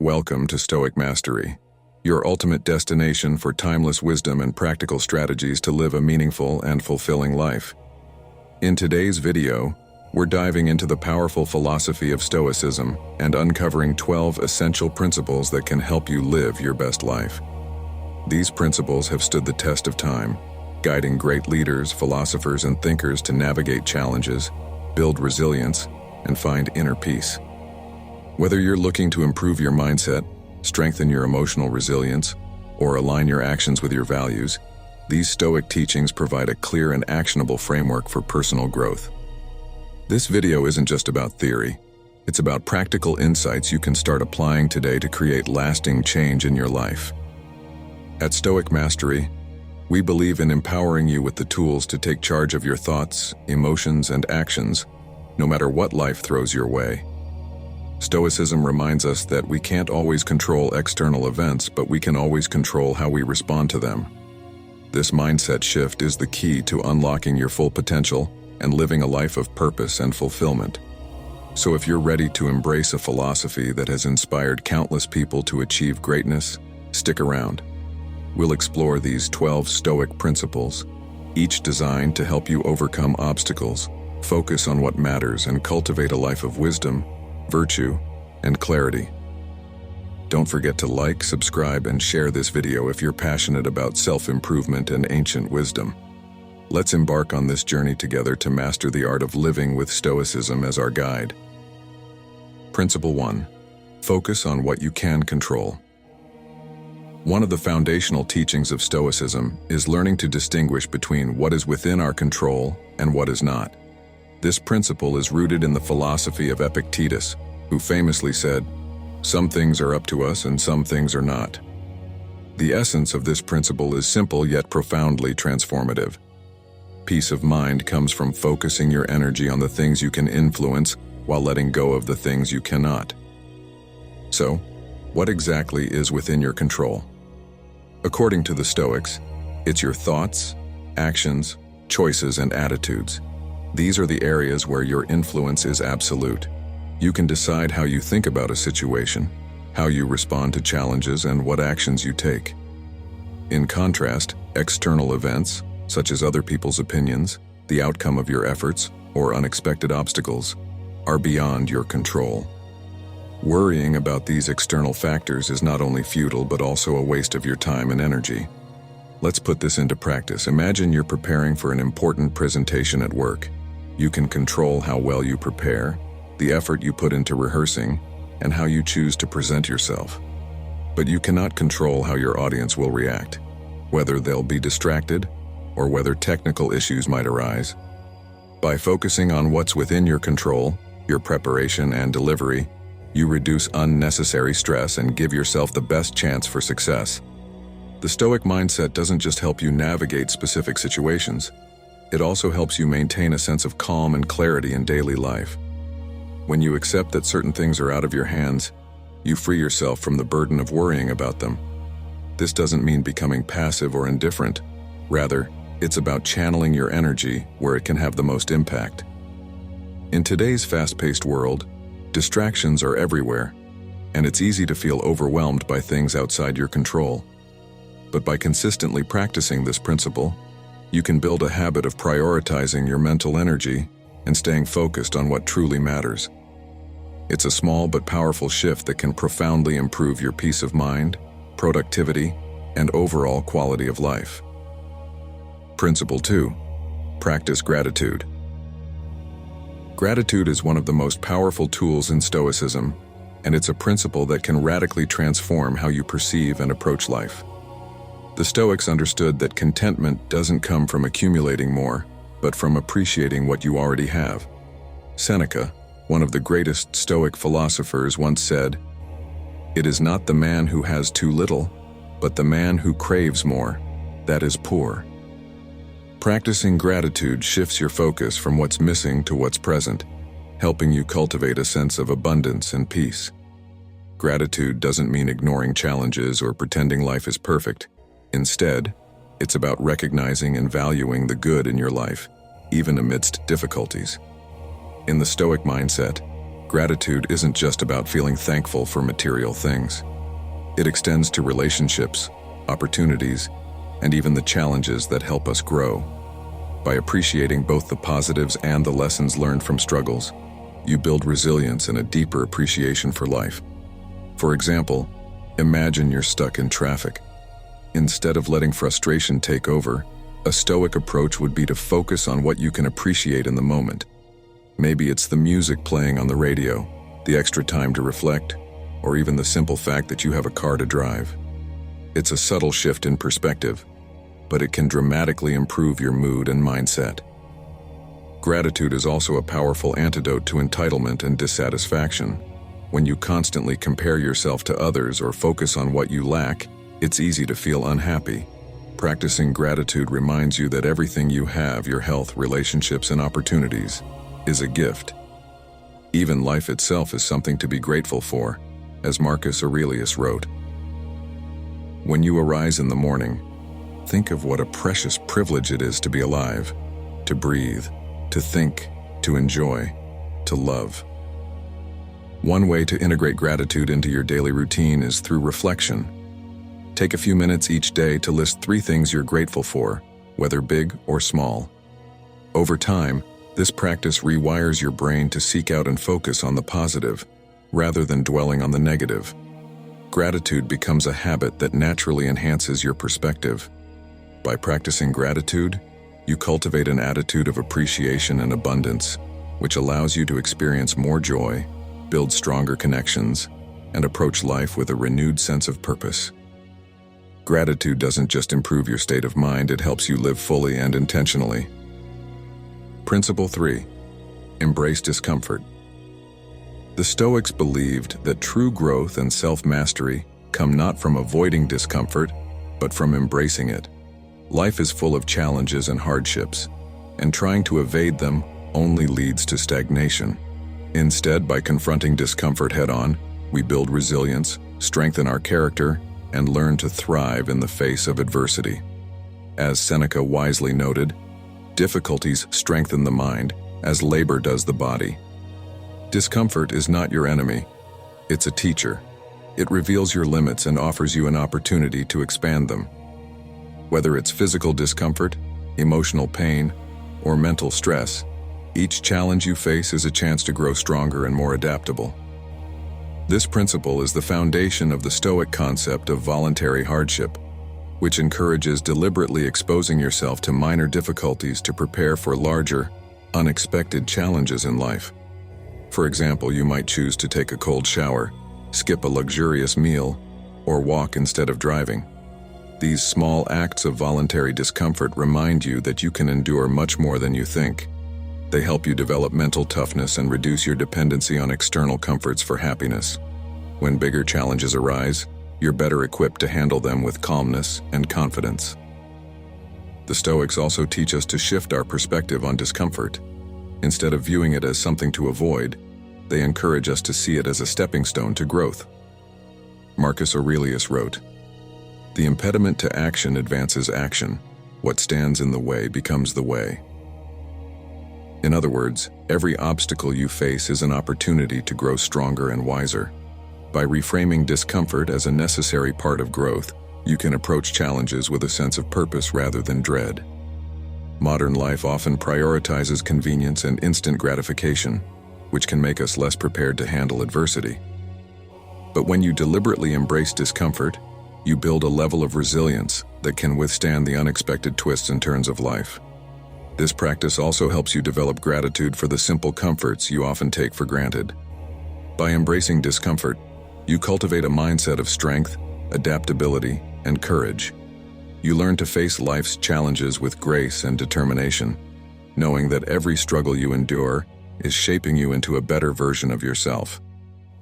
Welcome to Stoic Mastery, your ultimate destination for timeless wisdom and practical strategies to live a meaningful and fulfilling life. In today's video, we're diving into the powerful philosophy of Stoicism and uncovering 12 essential principles that can help you live your best life. These principles have stood the test of time, guiding great leaders, philosophers, and thinkers to navigate challenges, build resilience, and find inner peace. Whether you're looking to improve your mindset, strengthen your emotional resilience, or align your actions with your values, these Stoic teachings provide a clear and actionable framework for personal growth. This video isn't just about theory. It's about practical insights you can start applying today to create lasting change in your life. At Stoic Mastery, we believe in empowering you with the tools to take charge of your thoughts, emotions, and actions, no matter what life throws your way. Stoicism reminds us that we can't always control external events, but we can always control how we respond to them. This mindset shift is the key to unlocking your full potential and living a life of purpose and fulfillment. So if you're ready to embrace a philosophy that has inspired countless people to achieve greatness, stick around. We'll explore these 12 Stoic principles, each designed to help you overcome obstacles, focus on what matters, and cultivate a life of wisdom, virtue, and clarity. Don't forget to like, subscribe, and share this video if you're passionate about self-improvement and ancient wisdom. Let's embark on this journey together to master the art of living with Stoicism as our guide. Principle 1. Focus on what you can control. One of the foundational teachings of Stoicism is learning to distinguish between what is within our control and what is not. This principle is rooted in the philosophy of Epictetus, who famously said, "Some things are up to us and some things are not." The essence of this principle is simple yet profoundly transformative. Peace of mind comes from focusing your energy on the things you can influence while letting go of the things you cannot. So, what exactly is within your control? According to the Stoics, it's your thoughts, actions, choices, and attitudes. These are the areas where your influence is absolute. You can decide how you think about a situation, how you respond to challenges, and what actions you take. In contrast, external events, such as other people's opinions, the outcome of your efforts, or unexpected obstacles, are beyond your control. Worrying about these external factors is not only futile but also a waste of your time and energy. Let's put this into practice. Imagine you're preparing for an important presentation at work. You can control how well you prepare, the effort you put into rehearsing, and how you choose to present yourself. But you cannot control how your audience will react, whether they'll be distracted or whether technical issues might arise. By focusing on what's within your control, your preparation and delivery, you reduce unnecessary stress and give yourself the best chance for success. The Stoic mindset doesn't just help you navigate specific situations, it also helps you maintain a sense of calm and clarity in daily life. When you accept that certain things are out of your hands, you free yourself from the burden of worrying about them. This doesn't mean becoming passive or indifferent. Rather, it's about channeling your energy where it can have the most impact. In today's fast-paced world, distractions are everywhere, and it's easy to feel overwhelmed by things outside your control. But by consistently practicing this principle, you can build a habit of prioritizing your mental energy and staying focused on what truly matters. It's a small but powerful shift that can profoundly improve your peace of mind, productivity, and overall quality of life. Principle 2. Practice gratitude. Gratitude is one of the most powerful tools in Stoicism, and it's a principle that can radically transform how you perceive and approach life. The Stoics understood that contentment doesn't come from accumulating more, but from appreciating what you already have. Seneca, one of the greatest Stoic philosophers, once said, "It is not the man who has too little, but the man who craves more, that is poor." Practicing gratitude shifts your focus from what's missing to what's present, helping you cultivate a sense of abundance and peace. Gratitude doesn't mean ignoring challenges or pretending life is perfect. Instead, it's about recognizing and valuing the good in your life, even amidst difficulties. In the Stoic mindset, Gratitude isn't just about feeling thankful for material things. It extends to relationships, opportunities, and even the challenges that help us grow. By appreciating both the positives and the lessons learned from struggles, you build resilience and a deeper appreciation for life. For example, imagine you're stuck in traffic. Instead of letting frustration take over, a Stoic approach would be to focus on what you can appreciate in the moment. Maybe it's the music playing on the radio, the extra time to reflect, or even the simple fact that you have a car to drive. It's a subtle shift in perspective, but it can dramatically improve your mood and mindset. Gratitude is also a powerful antidote to entitlement and dissatisfaction. When you constantly compare yourself to others or focus on what you lack, it's easy to feel unhappy. Practicing gratitude reminds you that everything you have, your health, relationships, and opportunities, is a gift. Even life itself is something to be grateful for, as Marcus Aurelius wrote. When you arise in the morning, think of what a precious privilege it is to be alive, to breathe, to think, to enjoy, to love. One way to integrate gratitude into your daily routine is through reflection. Take a few minutes each day to list 3 things you're grateful for, whether big or small. Over time, this practice rewires your brain to seek out and focus on the positive, rather than dwelling on the negative. Gratitude becomes a habit that naturally enhances your perspective. By practicing gratitude, you cultivate an attitude of appreciation and abundance, which allows you to experience more joy, build stronger connections, and approach life with a renewed sense of purpose. Gratitude doesn't just improve your state of mind, it helps you live fully and intentionally. Principle 3. Embrace discomfort. The Stoics believed that true growth and self-mastery come not from avoiding discomfort, but from embracing it. Life is full of challenges and hardships, and trying to evade them only leads to stagnation. Instead, by confronting discomfort head-on, we build resilience, strengthen our character, and learn to thrive in the face of adversity. As Seneca wisely noted, difficulties strengthen the mind, as labor does the body. Discomfort is not your enemy, it's a teacher. It reveals your limits and offers you an opportunity to expand them. Whether it's physical discomfort, emotional pain, or mental stress, each challenge you face is a chance to grow stronger and more adaptable. This principle is the foundation of the Stoic concept of voluntary hardship, which encourages deliberately exposing yourself to minor difficulties to prepare for larger, unexpected challenges in life. For example, you might choose to take a cold shower, skip a luxurious meal, or walk instead of driving. These small acts of voluntary discomfort remind you that you can endure much more than you think. They help you develop mental toughness and reduce your dependency on external comforts for happiness. When bigger challenges arise, you're better equipped to handle them with calmness and confidence. The Stoics also teach us to shift our perspective on discomfort. Instead of viewing it as something to avoid, they encourage us to see it as a stepping stone to growth. Marcus Aurelius wrote, "The impediment to action advances action. What stands in the way becomes the way." In other words, every obstacle you face is an opportunity to grow stronger and wiser. By reframing discomfort as a necessary part of growth, you can approach challenges with a sense of purpose rather than dread. Modern life often prioritizes convenience and instant gratification, which can make us less prepared to handle adversity. But when you deliberately embrace discomfort, you build a level of resilience that can withstand the unexpected twists and turns of life. This practice also helps you develop gratitude for the simple comforts you often take for granted. By embracing discomfort, you cultivate a mindset of strength, adaptability, and courage. You learn to face life's challenges with grace and determination, knowing that every struggle you endure is shaping you into a better version of yourself.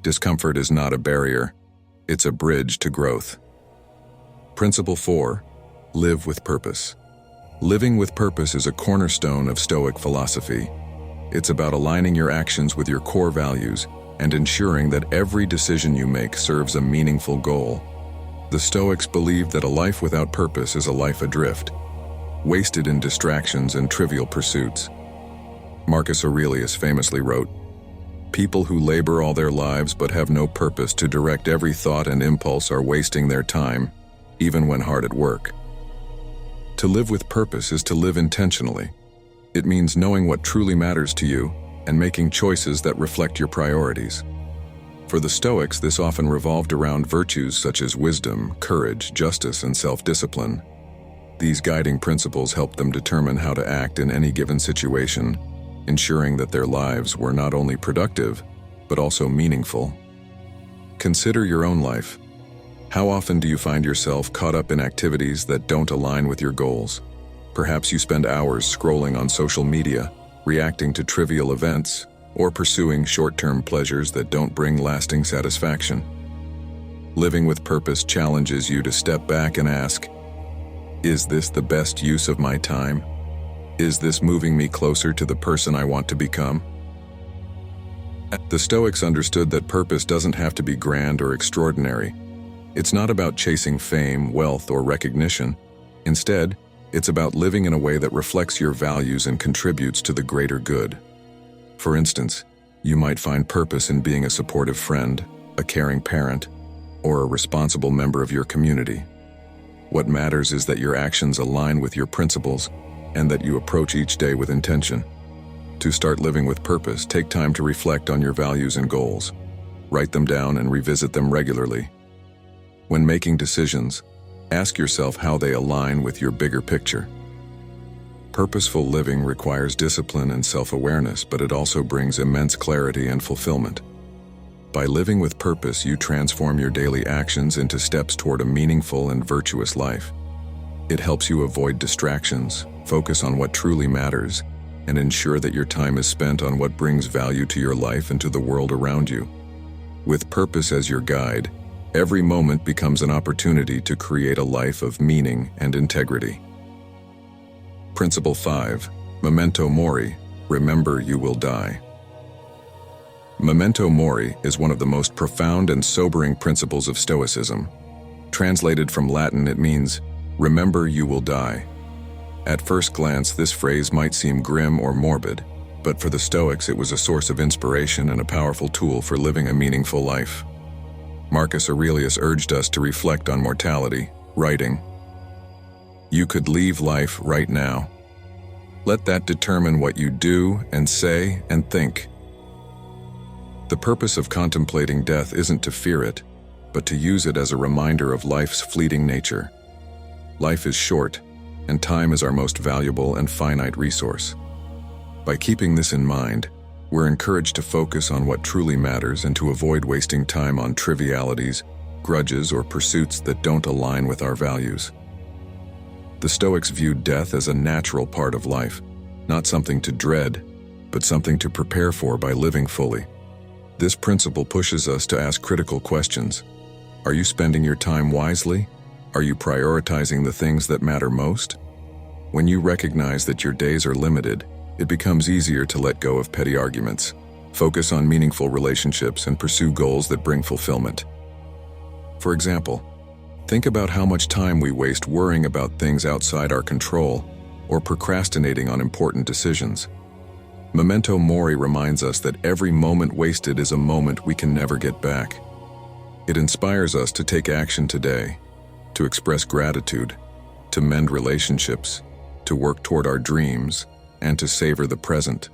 Discomfort is not a barrier, it's a bridge to growth. Principle 4. Live with purpose. Living with purpose is a cornerstone of Stoic philosophy. It's about aligning your actions with your core values and ensuring that every decision you make serves a meaningful goal. The Stoics believed that a life without purpose is a life adrift, wasted in distractions and trivial pursuits. Marcus Aurelius famously wrote, People who labor all their lives but have no purpose to direct every thought and impulse are wasting their time, even when hard at work. To live with purpose is to live intentionally. It means knowing what truly matters to you and making choices that reflect your priorities. For the Stoics, this often revolved around virtues such as wisdom, courage, justice, and self-discipline. These guiding principles helped them determine how to act in any given situation, ensuring that their lives were not only productive, but also meaningful. Consider your own life. How often do you find yourself caught up in activities that don't align with your goals? Perhaps you spend hours scrolling on social media, reacting to trivial events, or pursuing short-term pleasures that don't bring lasting satisfaction. Living with purpose challenges you to step back and ask, is this the best use of my time? Is this moving me closer to the person I want to become? The Stoics understood that purpose doesn't have to be grand or extraordinary. It's not about chasing fame, wealth, or recognition. Instead, it's about living in a way that reflects your values and contributes to the greater good. For instance, you might find purpose in being a supportive friend, a caring parent, or a responsible member of your community. What matters is that your actions align with your principles and that you approach each day with intention. To start living with purpose, take time to reflect on your values and goals. Write them down and revisit them regularly. When making decisions, ask yourself how they align with your bigger picture. Purposeful living requires discipline and self-awareness, but it also brings immense clarity and fulfillment. By living with purpose, you transform your daily actions into steps toward a meaningful and virtuous life. It helps you avoid distractions, focus on what truly matters, and ensure that your time is spent on what brings value to your life and to the world around you. With purpose as your guide, every moment becomes an opportunity to create a life of meaning and integrity. Principle 5. Memento Mori. Remember you will die. Memento Mori is one of the most profound and sobering principles of Stoicism. Translated from Latin, it means, remember you will die. At first glance, this phrase might seem grim or morbid, but for the Stoics it was a source of inspiration and a powerful tool for living a meaningful life. Marcus Aurelius urged us to reflect on mortality, writing, "You could leave life right now. Let that determine what you do and say and think." The purpose of contemplating death isn't to fear it, but to use it as a reminder of life's fleeting nature. Life is short, and time is our most valuable and finite resource. By keeping this in mind, we're encouraged to focus on what truly matters and to avoid wasting time on trivialities, grudges, or pursuits that don't align with our values. The Stoics viewed death as a natural part of life, not something to dread, but something to prepare for by living fully. This principle pushes us to ask critical questions. Are you spending your time wisely? Are you prioritizing the things that matter most? When you recognize that your days are limited, it becomes easier to let go of petty arguments, focus on meaningful relationships, and pursue goals that bring fulfillment. For example, think about how much time we waste worrying about things outside our control or procrastinating on important decisions. Memento Mori reminds us that every moment wasted is a moment we can never get back. It inspires us to take action today, to express gratitude, to mend relationships, to work toward our dreams, and to savor the present.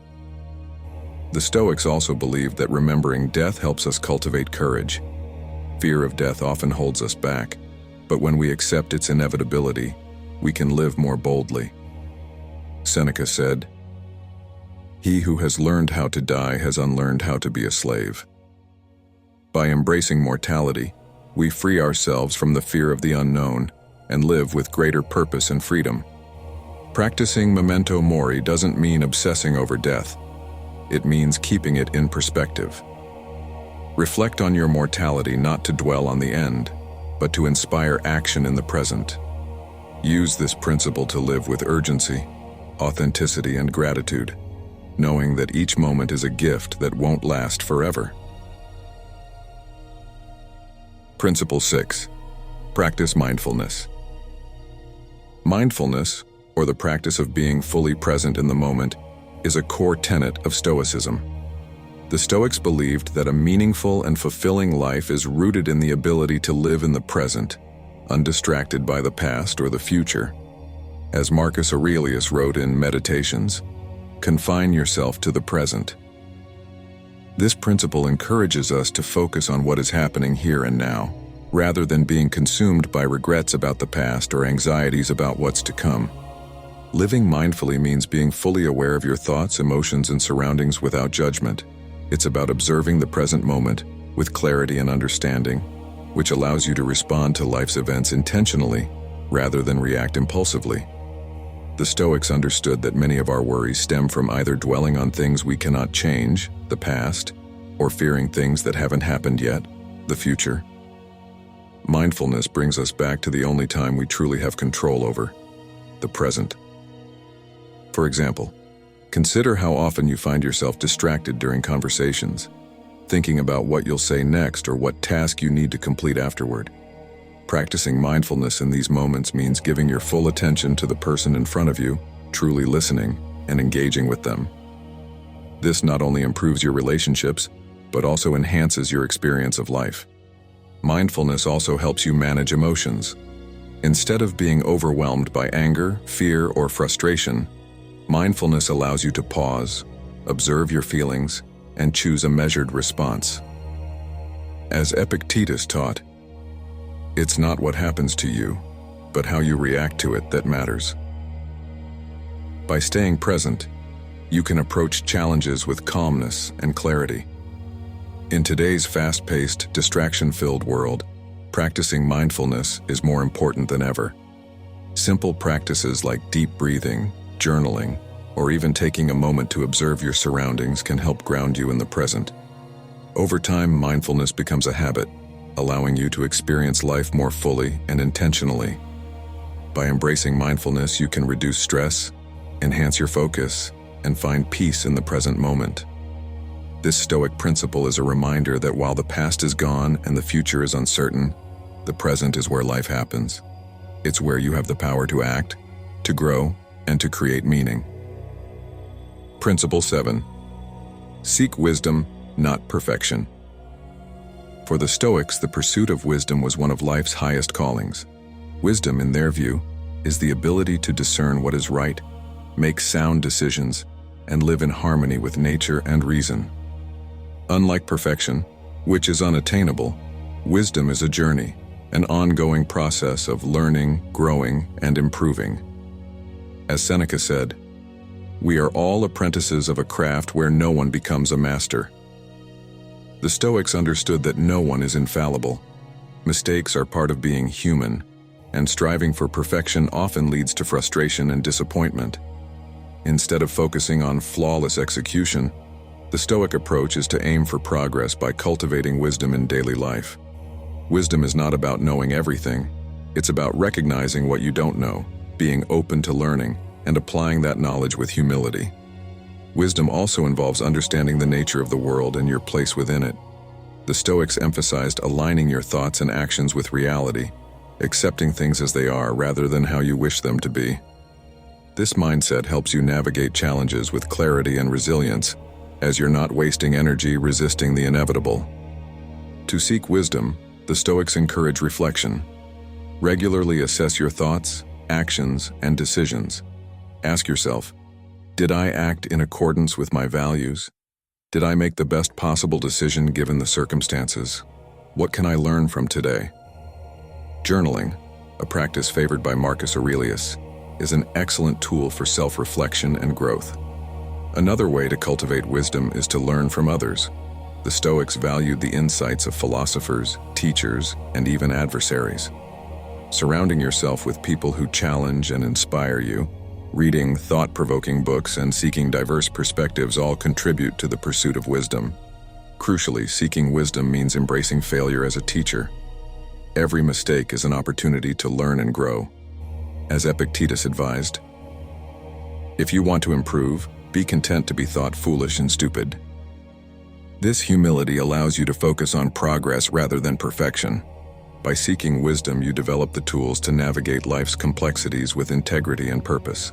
The Stoics also believed that remembering death helps us cultivate courage. Fear of death often holds us back, but when we accept its inevitability, we can live more boldly. Seneca said, "He who has learned how to die has unlearned how to be a slave." By embracing mortality, we free ourselves from the fear of the unknown and live with greater purpose and freedom. Practicing memento mori doesn't mean obsessing over death. It means keeping it in perspective. Reflect on your mortality not to dwell on the end, but to inspire action in the present. Use this principle to live with urgency, authenticity, and gratitude, knowing that each moment is a gift that won't last forever. Principle 6. Practice mindfulness. Mindfulness, or the practice of being fully present in the moment, is a core tenet of Stoicism. The The Stoics believed that a meaningful and fulfilling life is rooted in the ability to live in the present, undistracted by the past or the future. As Marcus Aurelius wrote in Meditations, "Confine yourself to the present." This principle encourages us to focus on what is happening here and now, rather than being consumed by regrets about the past or anxieties about what's to come. Living mindfully means being fully aware of your thoughts, emotions, and surroundings without judgment. It's about observing the present moment with clarity and understanding, which allows you to respond to life's events intentionally rather than react impulsively. The Stoics understood that many of our worries stem from either dwelling on things we cannot change, the past, or fearing things that haven't happened yet, the future. Mindfulness brings us back to the only time we truly have control over, the present. For example, consider how often you find yourself distracted during conversations, thinking about what you'll say next or what task you need to complete afterward. Practicing mindfulness in these moments means giving your full attention to the person in front of you, truly listening and engaging with them. This not only improves your relationships, but also enhances your experience of life. Mindfulness also helps you manage emotions. Instead of being overwhelmed by anger, fear, or frustration, mindfulness allows you to pause, observe your feelings, and choose a measured response. As Epictetus taught, it's not what happens to you, but how you react to it that matters. By staying present, you can approach challenges with calmness and clarity. In today's fast-paced, distraction-filled world, practicing mindfulness is more important than ever. Simple practices like deep breathing, journaling, or even taking a moment to observe your surroundings can help ground you in the present. Over time, mindfulness becomes a habit, allowing you to experience life more fully and intentionally. By embracing mindfulness, you can reduce stress, enhance your focus, and find peace in the present moment. This Stoic principle is a reminder that while the past is gone and the future is uncertain, the present is where life happens. It's where you have the power to act, to grow, and to create meaning. Principle 7. Seek wisdom, not perfection. For the Stoics, the pursuit of wisdom was one of life's highest callings. Wisdom, in their view, is the ability to discern what is right, make sound decisions, and live in harmony with nature and reason. Unlike perfection, which is unattainable, wisdom is a journey, an ongoing process of learning, growing, and improving. As Seneca said, "We are all apprentices of a craft where no one becomes a master." The Stoics understood that no one is infallible. Mistakes are part of being human, and striving for perfection often leads to frustration and disappointment. Instead of focusing on flawless execution, the Stoic approach is to aim for progress by cultivating wisdom in daily life. Wisdom is not about knowing everything. It's about recognizing what you don't know, being open to learning, and applying that knowledge with humility. Wisdom also involves understanding the nature of the world and your place within it. The Stoics emphasized aligning your thoughts and actions with reality, accepting things as they are rather than how you wish them to be. This mindset helps you navigate challenges with clarity and resilience, as you're not wasting energy resisting the inevitable. To seek wisdom, the Stoics encourage reflection. Regularly assess your thoughts, actions, and decisions. Ask yourself, did I act in accordance with my values? Did I make the best possible decision given the circumstances? What can I learn from today? Journaling, a practice favored by Marcus Aurelius, is an excellent tool for self-reflection and growth. Another way to cultivate wisdom is to learn from others. The Stoics valued the insights of philosophers, teachers, and even adversaries. Surrounding yourself with people who challenge and inspire you, reading thought-provoking books, and seeking diverse perspectives all contribute to the pursuit of wisdom. Crucially, seeking wisdom means embracing failure as a teacher. Every mistake is an opportunity to learn and grow. As Epictetus advised, if you want to improve, be content to be thought foolish and stupid. This humility allows you to focus on progress rather than perfection. By seeking wisdom, you develop the tools to navigate life's complexities with integrity and purpose.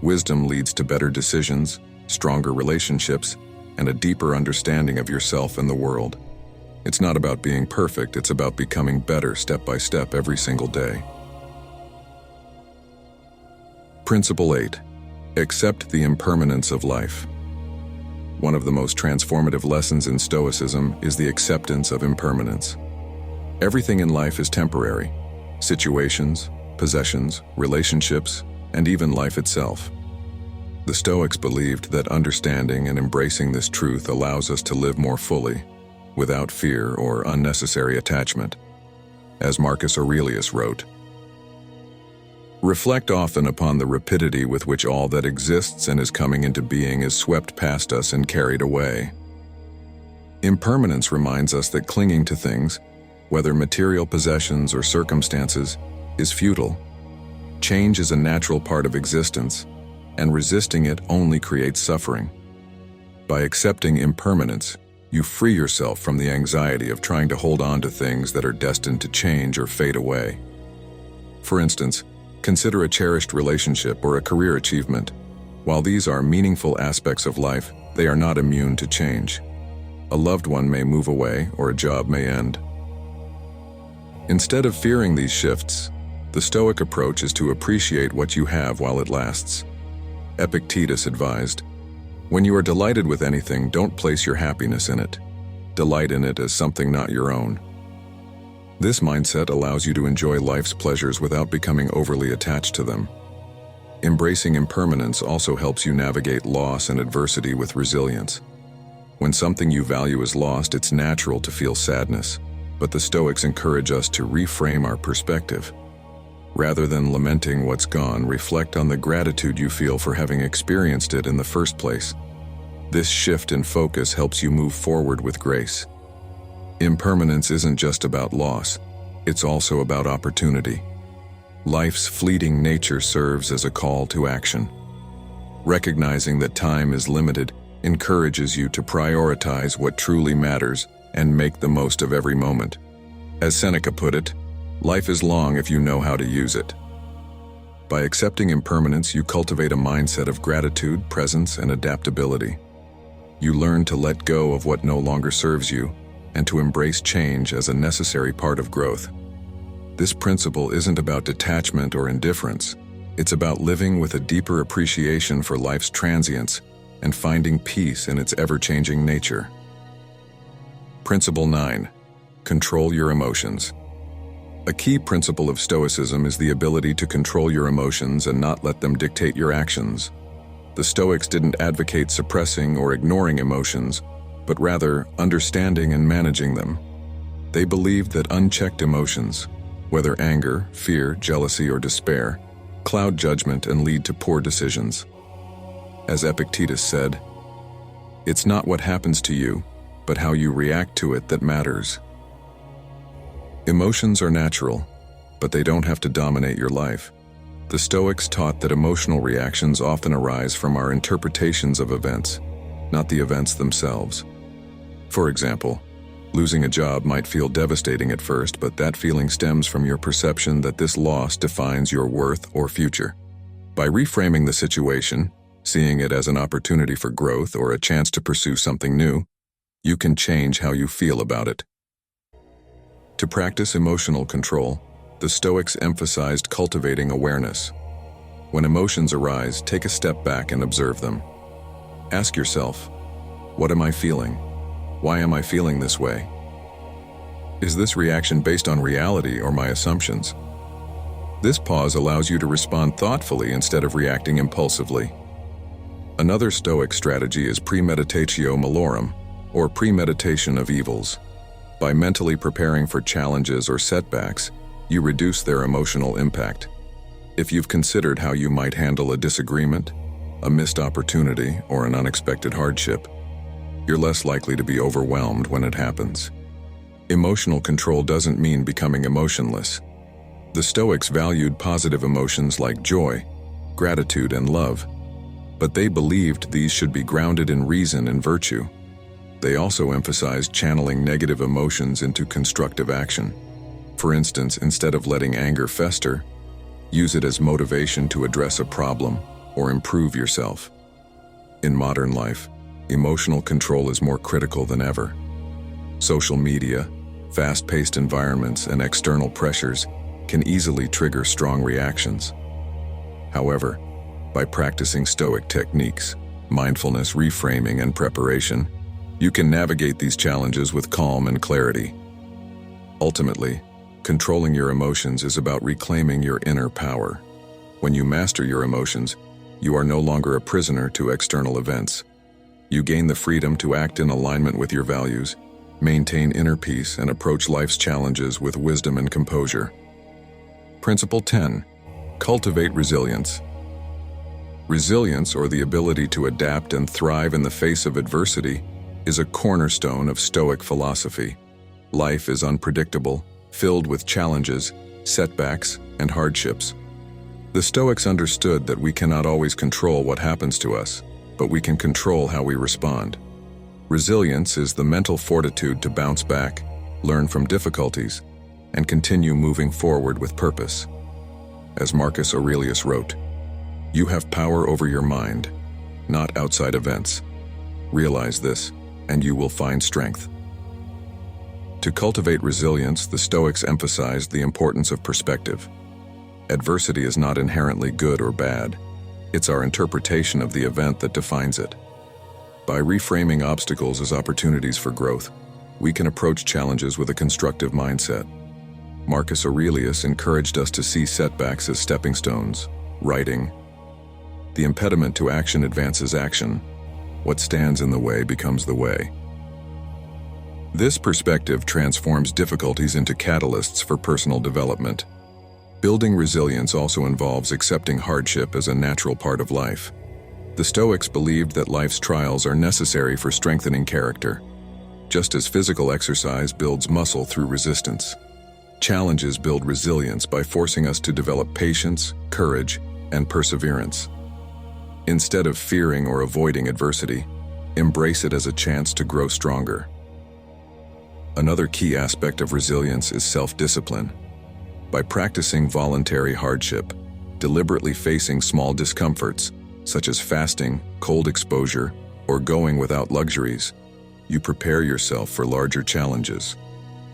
Wisdom leads to better decisions, stronger relationships, and a deeper understanding of yourself and the world. It's not about being perfect, it's about becoming better step by step every single day. Principle 8. Accept the impermanence of life. One of the most transformative lessons in Stoicism is the acceptance of impermanence. Everything in life is temporary: situations, possessions, relationships, and even life itself. The Stoics believed that understanding and embracing this truth allows us to live more fully, without fear or unnecessary attachment. As Marcus Aurelius wrote, "Reflect often upon the rapidity with which all that exists and is coming into being is swept past us and carried away." Impermanence reminds us that clinging to things, whether material possessions or circumstances, is futile. Change is a natural part of existence, and resisting it only creates suffering. By accepting impermanence, you free yourself from the anxiety of trying to hold on to things that are destined to change or fade away. For instance, consider a cherished relationship or a career achievement. While these are meaningful aspects of life, they are not immune to change. A loved one may move away or a job may end. Instead of fearing these shifts, the Stoic approach is to appreciate what you have while it lasts. Epictetus advised, "When you are delighted with anything, don't place your happiness in it. Delight in it as something not your own." This mindset allows you to enjoy life's pleasures without becoming overly attached to them. Embracing impermanence also helps you navigate loss and adversity with resilience. When something you value is lost, it's natural to feel sadness, but the Stoics encourage us to reframe our perspective. Rather than lamenting what's gone, reflect on the gratitude you feel for having experienced it in the first place. This shift in focus helps you move forward with grace. Impermanence isn't just about loss, it's also about opportunity. Life's fleeting nature serves as a call to action. Recognizing that time is limited encourages you to prioritize what truly matters and make the most of every moment. As Seneca put it, "Life is long if you know how to use it." By accepting impermanence, you cultivate a mindset of gratitude, presence, and adaptability. You learn to let go of what no longer serves you and to embrace change as a necessary part of growth. This principle isn't about detachment or indifference. It's about living with a deeper appreciation for life's transience and finding peace in its ever-changing nature. Principle 9. Control your emotions. A key principle of Stoicism is the ability to control your emotions and not let them dictate your actions. The Stoics didn't advocate suppressing or ignoring emotions, but rather understanding and managing them. They believed that unchecked emotions, whether anger, fear, jealousy, or despair, cloud judgment and lead to poor decisions. As Epictetus said, "It's not what happens to you, but how you react to it that matters." Emotions are natural, but they don't have to dominate your life. The Stoics taught that emotional reactions often arise from our interpretations of events, not the events themselves. For example, losing a job might feel devastating at first, but that feeling stems from your perception that this loss defines your worth or future. By reframing the situation, seeing it as an opportunity for growth or a chance to pursue something new, you can change how you feel about it. To practice emotional control, the Stoics emphasized cultivating awareness. When emotions arise, take a step back and observe them. Ask yourself, what am I feeling? Why am I feeling this way? Is this reaction based on reality or my assumptions? This pause allows you to respond thoughtfully instead of reacting impulsively. Another Stoic strategy is premeditatio malorum, or premeditation of evils. By mentally preparing for challenges or setbacks, you reduce their emotional impact. If you've considered how you might handle a disagreement, a missed opportunity, or an unexpected hardship, you're less likely to be overwhelmed when it happens. Emotional control doesn't mean becoming emotionless. The Stoics valued positive emotions like joy, gratitude, and love, but they believed these should be grounded in reason and virtue. They also emphasized channeling negative emotions into constructive action. For instance, instead of letting anger fester, use it as motivation to address a problem or improve yourself. In modern life, emotional control is more critical than ever. Social media, fast-paced environments, and external pressures can easily trigger strong reactions. However, by practicing Stoic techniques, mindfulness, reframing, and preparation, you can navigate these challenges with calm and clarity. Ultimately, controlling your emotions is about reclaiming your inner power. When you master your emotions, you are no longer a prisoner to external events. You gain the freedom to act in alignment with your values, maintain inner peace, and approach life's challenges with wisdom and composure. Principle 10. Cultivate resilience. Resilience, or the ability to adapt and thrive in the face of adversity, is a cornerstone of Stoic philosophy. Life is unpredictable, filled with challenges, setbacks, and hardships. The Stoics understood that we cannot always control what happens to us, but we can control how we respond. Resilience is the mental fortitude to bounce back, learn from difficulties, and continue moving forward with purpose. As Marcus Aurelius wrote, "You have power over your mind, not outside events. Realize this, and you will find strength." To cultivate resilience, the Stoics emphasized the importance of perspective. Adversity is not inherently good or bad. It's our interpretation of the event that defines it. By reframing obstacles as opportunities for growth, we can approach challenges with a constructive mindset. Marcus Aurelius encouraged us to see setbacks as stepping stones, writing, "The impediment to action advances action. What stands in the way becomes the way." This perspective transforms difficulties into catalysts for personal development. Building resilience also involves accepting hardship as a natural part of life. The Stoics believed that life's trials are necessary for strengthening character. Just as physical exercise builds muscle through resistance, challenges build resilience by forcing us to develop patience, courage, and perseverance. Instead of fearing or avoiding adversity, embrace it as a chance to grow stronger. Another key aspect of resilience is self-discipline. By practicing voluntary hardship, deliberately facing small discomforts, such as fasting, cold exposure, or going without luxuries, you prepare yourself for larger challenges.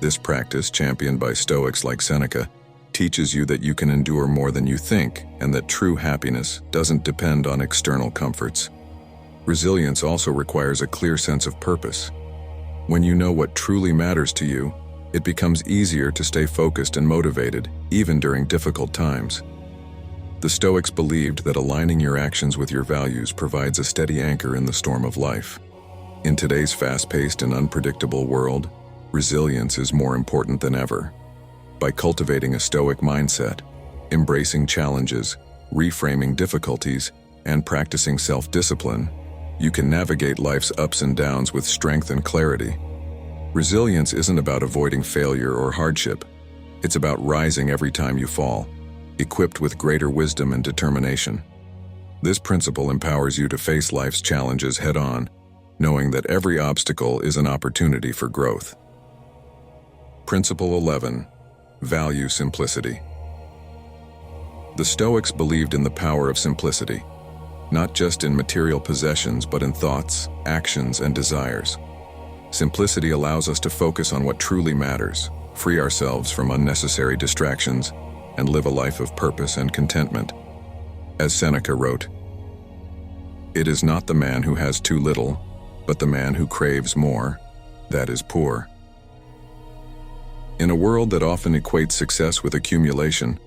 This practice, championed by Stoics like Seneca, teaches you that you can endure more than you think and that true happiness doesn't depend on external comforts. Resilience also requires a clear sense of purpose. When you know what truly matters to you, it becomes easier to stay focused and motivated, even during difficult times. The Stoics believed that aligning your actions with your values provides a steady anchor in the storm of life. In today's fast-paced and unpredictable world, resilience is more important than ever. By cultivating a Stoic mindset, embracing challenges, reframing difficulties, and practicing self-discipline, you can navigate life's ups and downs with strength and clarity. Resilience isn't about avoiding failure or hardship. It's about rising every time you fall, equipped with greater wisdom and determination. This principle empowers you to face life's challenges head-on, knowing that every obstacle is an opportunity for growth. Principle 11. Value simplicity. The Stoics believed in the power of simplicity, not just in material possessions but in thoughts, actions, and desires. Simplicity allows us to focus on what truly matters, free ourselves from unnecessary distractions, and live a life of purpose and contentment. As Seneca wrote, "It is not the man who has too little, but the man who craves more, that is poor." In a world that often equates success with accumulation,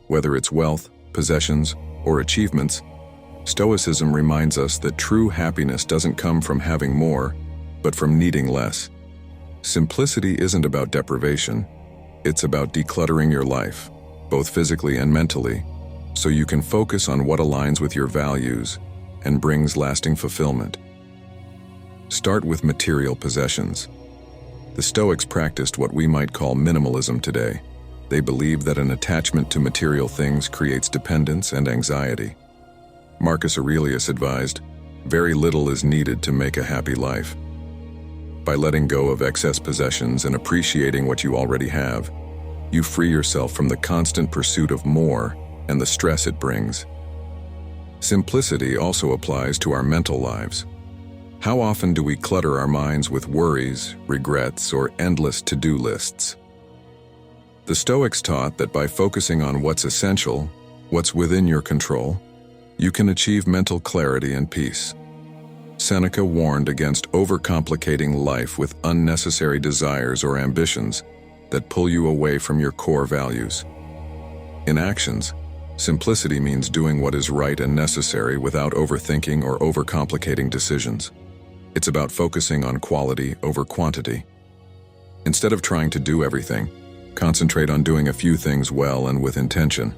whether it's wealth, possessions, or achievements, Stoicism reminds us that true happiness doesn't come from having more, but from needing less. Simplicity isn't about deprivation. It's about decluttering your life, both physically and mentally, so you can focus on what aligns with your values and brings lasting fulfillment. Start with material possessions. The Stoics practiced what we might call minimalism today. They believed that an attachment to material things creates dependence and anxiety. Marcus Aurelius advised, "Very little is needed to make a happy life." By letting go of excess possessions and appreciating what you already have, you free yourself from the constant pursuit of more and the stress it brings. Simplicity also applies to our mental lives. How often do we clutter our minds with worries, regrets, or endless to-do lists? The Stoics taught that by focusing on what's essential, what's within your control, you can achieve mental clarity and peace. Seneca warned against overcomplicating life with unnecessary desires or ambitions that pull you away from your core values. In actions, simplicity means doing what is right and necessary without overthinking or overcomplicating decisions. It's about focusing on quality over quantity. Instead of trying to do everything, concentrate on doing a few things well and with intention.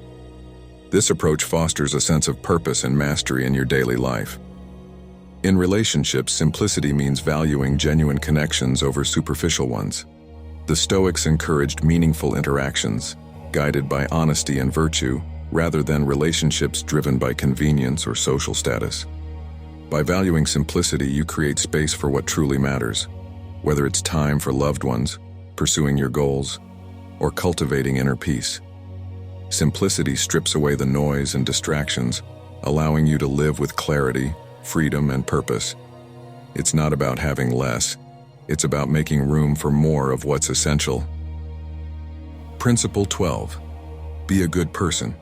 This approach fosters a sense of purpose and mastery in your daily life. In relationships, simplicity means valuing genuine connections over superficial ones. The Stoics encouraged meaningful interactions, guided by honesty and virtue, rather than relationships driven by convenience or social status. By valuing simplicity, you create space for what truly matters, whether it's time for loved ones, pursuing your goals, or cultivating inner peace. Simplicity strips away the noise and distractions, allowing you to live with clarity, freedom, and purpose. It's not about having less, it's about making room for more of what's essential. Principle 12. Be a good person.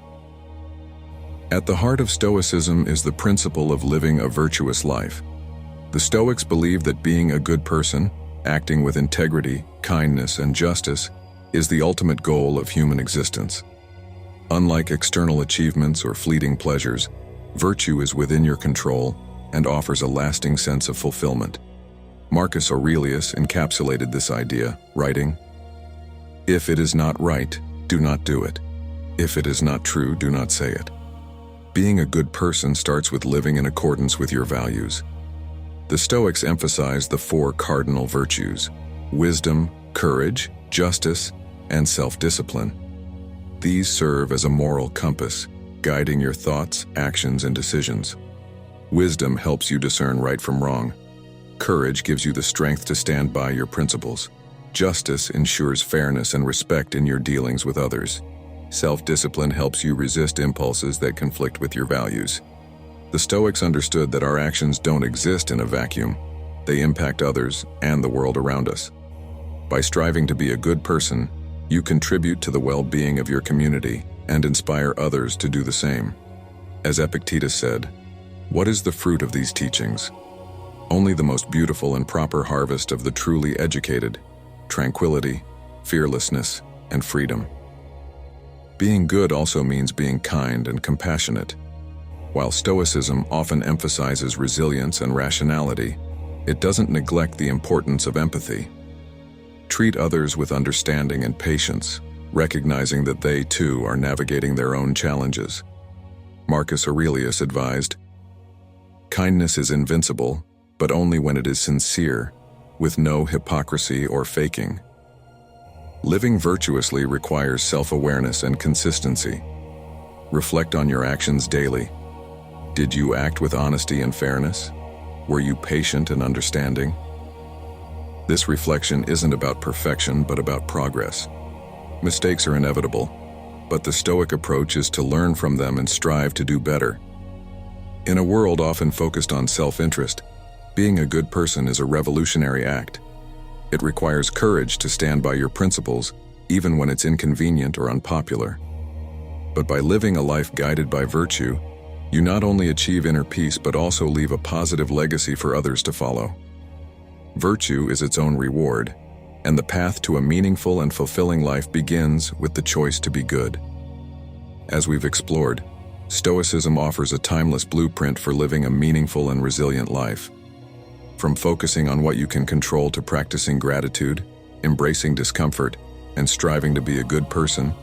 At the heart of Stoicism is the principle of living a virtuous life. The Stoics believe that being a good person, acting with integrity, kindness, and justice, is the ultimate goal of human existence. Unlike external achievements or fleeting pleasures, virtue is within your control and offers a lasting sense of fulfillment. Marcus Aurelius encapsulated this idea, writing, "If it is not right, do not do it. If it is not true, do not say it." Being a good person starts with living in accordance with your values. The Stoics emphasize the four cardinal virtues: wisdom, courage, justice, and self-discipline. These serve as a moral compass, guiding your thoughts, actions, and decisions. Wisdom helps you discern right from wrong. Courage gives you the strength to stand by your principles. Justice ensures fairness and respect in your dealings with others. Self-discipline helps you resist impulses that conflict with your values. The Stoics understood that our actions don't exist in a vacuum. They impact others and the world around us. By striving to be a good person, you contribute to the well-being of your community and inspire others to do the same. As Epictetus said, "What is the fruit of these teachings? Only the most beautiful and proper harvest of the truly educated, tranquility, fearlessness, and freedom." Being good also means being kind and compassionate. While Stoicism often emphasizes resilience and rationality, it doesn't neglect the importance of empathy. Treat others with understanding and patience, recognizing that they too are navigating their own challenges. Marcus Aurelius advised, "Kindness is invincible, but only when it is sincere, with no hypocrisy or faking." Living virtuously requires self-awareness and consistency. Reflect on your actions daily. Did you act with honesty and fairness? Were you patient and understanding? This reflection isn't about perfection, but about progress. Mistakes are inevitable, but the Stoic approach is to learn from them and strive to do better. In a world often focused on self-interest, being a good person is a revolutionary act. It requires courage to stand by your principles, even when it's inconvenient or unpopular. But by living a life guided by virtue, you not only achieve inner peace but also leave a positive legacy for others to follow. Virtue is its own reward, and the path to a meaningful and fulfilling life begins with the choice to be good. As we've explored, Stoicism offers a timeless blueprint for living a meaningful and resilient life. From focusing on what you can control to practicing gratitude, embracing discomfort, and striving to be a good person,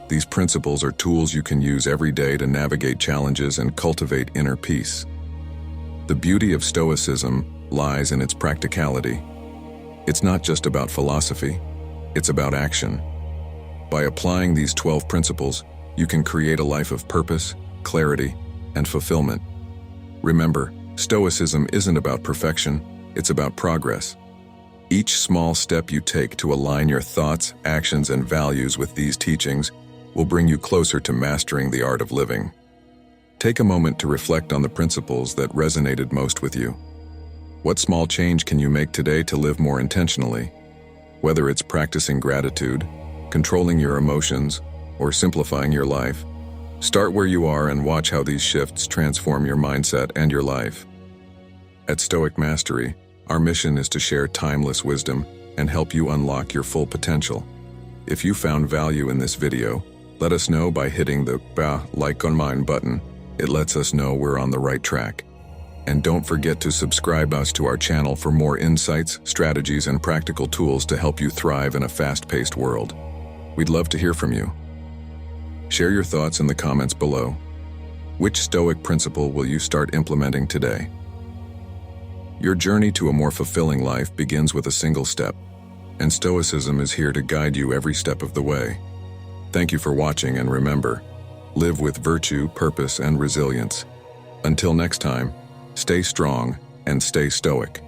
these principles are tools you can use every day to navigate challenges and cultivate inner peace. The beauty of Stoicism lies in its practicality. It's not just about philosophy, it's about action. By applying these 12 principles, you can create a life of purpose, clarity, and fulfillment. Remember, Stoicism isn't about perfection, it's about progress. Each small step you take to align your thoughts, actions, and values with these teachings will bring you closer to mastering the art of living. Take a moment to reflect on the principles that resonated most with you. What small change can you make today to live more intentionally? Whether it's practicing gratitude, controlling your emotions, or simplifying your life, start where you are and watch how these shifts transform your mindset and your life. At Stoic Mastery, our mission is to share timeless wisdom and help you unlock your full potential. If you found value in this video, let us know by hitting the like on mine button. It lets us know we're on the right track. And don't forget to subscribe us to our channel for more insights, strategies, and practical tools to help you thrive in a fast-paced world. We'd love to hear from you. Share your thoughts in the comments below. Which Stoic principle will you start implementing today? Your journey to a more fulfilling life begins with a single step, and Stoicism is here to guide you every step of the way. Thank you for watching, and remember, live with virtue, purpose, and resilience. Until next time, stay strong and stay stoic.